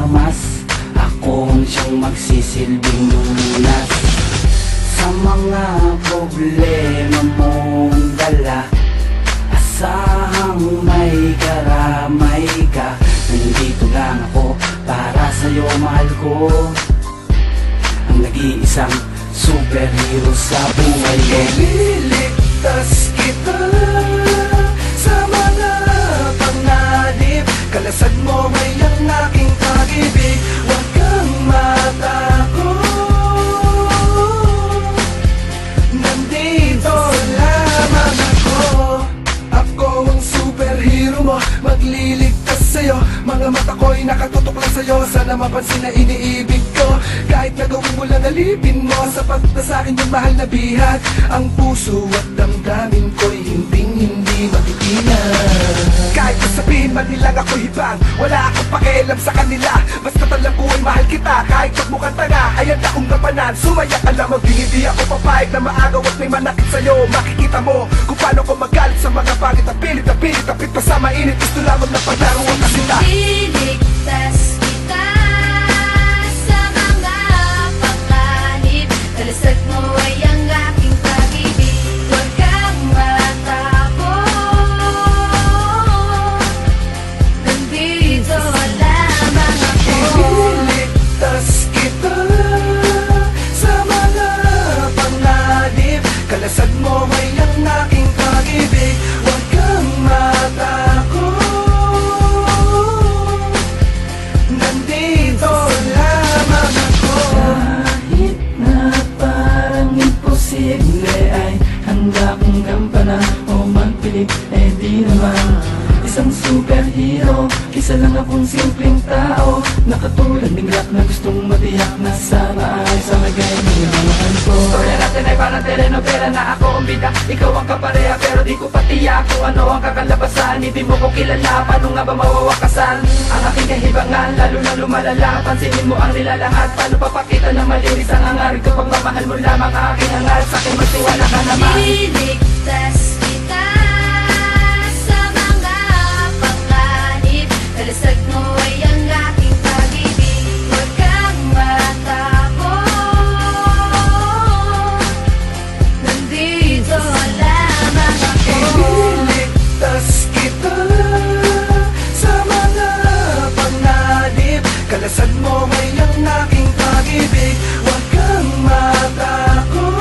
armas, akong siyang magsisilbing lunas sa mga problema mong dala. Asahang may karamay ka, nandito lang ako para sa'yo, mahal ko. Ang nag-iisang superhero sa buhay ko. Liligtas kita sa mga panganib. Kalasag mo may ang aking pag-ibig. Huwag kang matakot, nandito lamang ako. Ako ang superhero mo, magliligtas sa'yo. Mga mata ko'y nakatutok lang sa'yo. Sana mapansin na iniibig ko. Kahit nagawin mo lang alipin mo, sapat na sa'kin yung mahal na bihat. Ang puso at damdamin ko'y hindi matitinag. Kahit sabihin man nilang ako'y ibang, wala akong pakialam sa kanila. Basta alam ko ay mahal kita. Kahit pag mukhang tanga, ayan akong gapanan. Sumaya ka lang, hindi ako papayag na maagaw at may manakit sa'yo. Makikita mo kung paano ko magalit sa mga pangit na pilit tapit pa sa mainit. Gusto lamang na paglaruan na sila. Liligtas kita sa mga panganib. Kalasag mo ay ang aking pag-ibig. Huwag kang matakot, nandito lamang ako. Ililigtas kita sa mga panganib. Kalasag mo ay ang aking pag-ibig. Huwag kang matakot, nandito lamang ako. Kahit na parang imposible, ay handa kong gampanan o magpilit. Eh di naman isang superhero, isa lang akong simpleng tao, nakatulad ng rap na gustong matiyak na sana ay sa lagay ng yaman ko. Storya natin ay parang telenovela na ako ang bida, ikaw ang kapareha pero di ko patiya kung ano ang kakalabasan. Hindi mo ko kilala, paano nga ba mawawakasan ang aking kahibangan, lalo na lumalala. Pansinin mo ang nilalahat, paano papakita na malinis ang hangarin ko. Pagmamahal mo lamang ang aking hangar, sa'kin magtiwala ka naman. Liligtas kita sa mga panganib. Kalasag mo ay ang aking pag-ibig. Huwag kang matakot, nandito lamang ako. Ililigtas kita sa mga panganib. Kalasag mo ay ang aking pag-ibig. Huwag kang matakot,